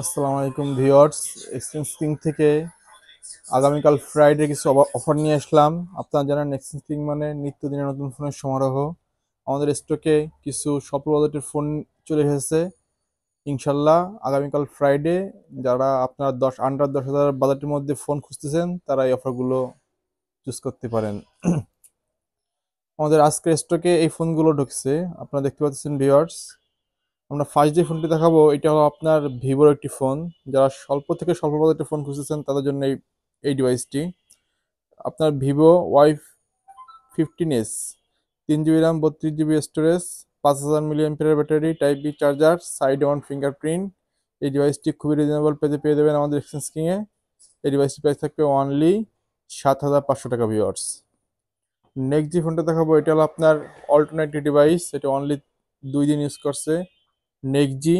আসসালামু আলাইকুম viewers. Exchange king থেকে আগামীকাল ফ্রাইডে কিছু অফার নিয়ে আসলাম। আপনারা জানেন এক্সচেঞ্জ কিং মানে নিত্যদিনের নতুন ফোনের সমারোহ। আমাদের স্টকে কিছু স্বল্প বাজেটের ফোন চলে এসেছে। ইনশাল্লাহ আগামীকাল ফ্রাইডে যারা আপনার আন্ডার 10,000 বাজেটের মধ্যে ফোন খুঁজতেছেন তারা এই অফারগুলো চুজ করতে পারেন। আমাদের আজকের স্টকে এই ফোনগুলো ঢুকছে, আপনারা দেখতে পাচ্ছেন ভিউয়ার্স। আমরা ফার্স্ট যে ফোনটি দেখাবো এটা হলো আপনার ভিভোর একটি ফোন। যারা স্বল্প থেকে স্বল্প বাজেটের ফোন খুঁজতেছেন তাদের জন্য এই ডিভাইসটি আপনার Vivo Y15s, 3 GB RAM, 32 GB storage, 5000 mAh battery, type B charger, side one fingerprint. এই ডিভাইসটি খুবই রিজনেবল পেতে পেয়ে দেবেন আমাদের এক্সচেঞ্জ কিংয়ে। এই ডিভাইসটি প্রাইস থাকবে অনলি 7,500 টাকা ভিউয়ার্স। নেক্সট যে ফোনটা দেখাবো এটা হলো আপনার অল্টারনেটিভ ডিভাইস, এটা অনলি 2 দিন ইউজ করছে। নেক্সট জি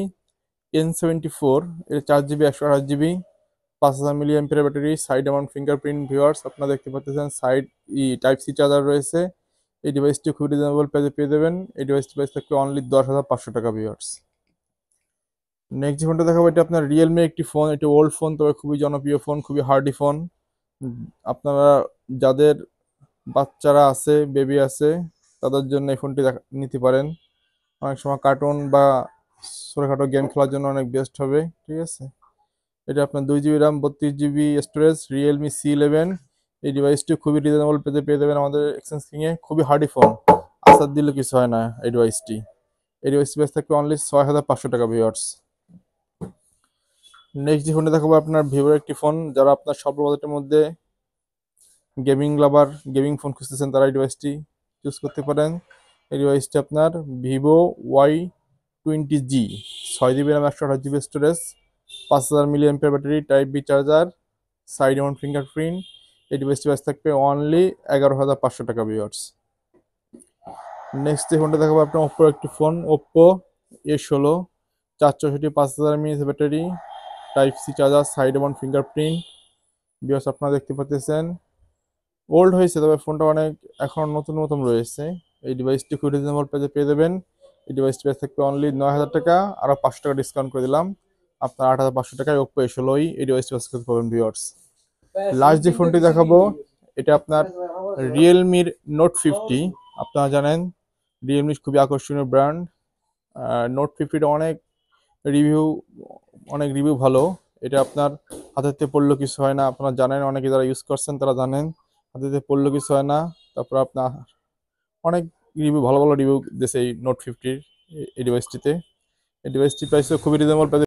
N74, এটা 4 GB 128 GB, 5000 mAh battery, side mount fingerprint viewers. আপনারা দেখতে পাচ্ছেন সাইড টাইপ সি চার্জার রয়েছে। এই ডিভাইসটি খুবই রিজনেবল প্রাইসে পেয়ে দেবেন। এই ডিভাইসটি প্রাইস থাকবে অনলি 10,500 টাকা ভিউয়ার্স। নেক্সট যে ফোনটা দেখাবো এটা আপনার রিয়েলমি একটি ফোন, এটা ওল্ড ফোন তবে খুবই জনপ্রিয় ফোন, খুবই হার্ডি ফোন। আপনারা যাদের বাচ্চারা আছে, বেবি আছে, তাদের জন্য এই ফোনটি নিতে পারেন। অনেক সময় কার্টুন বা ছোটোখাটো গেম খেলার জন্য অনেক বেস্ট হবে, ঠিক আছে। এটা আপনার 2 GB RAM, 32 GB storage, Realme C11। এই ডিভাইসটি খুবই রিজনেবল পেয়ে দেবেন আমাদের এক্সচেঞ্জ কিংয়ে। খুবই হার্ডি ফোন, আসার দিলে কিছু হয় না এই ডিভাইসটি প্রাইস থাকবে অনলি 6,500 টাকা ভিউয়ার্স। নেক্সট যে ফোনটা দেখাবো আপনার ভিভোর একটি ফোন। যারা আপনার স্বল্প বাজেটের মধ্যে গেমিং লাভার, গেমিং ফোন খুঁজতেছেন তারা এই ডিভাইসটি চুজ করতে পারেন। এই ডিভাইসটি আপনার Vivo Y20G, 6 GB RAM, 128 GB storage, 5000 mAh battery, type B charger, side mount fingerprint. এই ডিভাইসটি প্রাইস থাকবে অনলি 11,500 টাকা ভিউয়ার্স। নেক্সট যে ফোনটা দেখাবো আপনার ওপ্পোর একটি phone, Oppo A16, 464, 5000 mAh battery, type C charger, side mount fingerprint viewers. আপনারা দেখতে পাচ্ছেন ওল্ড হয়েছে তবে ফোনটা অনেক এখন নতুন নতুন রয়েছে। এই ডিভাইসটি খুব রিজনেবল প্রাইসে পেয়ে দেবেন। এই ডিভাইসটি প্রাইস থাকবে অনলি 9,000 টাকা, আরও 500 টাকা ডিসকাউন্ট করে দিলাম। আপনার 8,500 টাকায় ওপ্পো A16 এই ডিভাইসটি পারচেজ করতে পারবেন ভিউয়ার্স। লাস্ট যে ফোনটি দেখাবো এটা আপনার রিয়েলমির নোট 50। আপনারা জানেন রিয়েলমি খুবই আকর্ষণীয় ব্র্যান্ড। নোট 50টা রিভিউ অনেক রিভিউ ভালো। এটা আপনার হাতেতে পড়লেও কিছু হয় না, আপনারা জানেন, অনেকে যারা ইউজ করছেন তারা জানেন হাতেতে পড়লেও কিছু হয় না। তারপর আপনার অনেক রিভিউ, ভালো ভালো রিভিউ দিয়েছে এই নোট 50 এই ডিভাইসটিতে। এই ডিভাইসটি প্রাইসও খুবই রিজনেবল।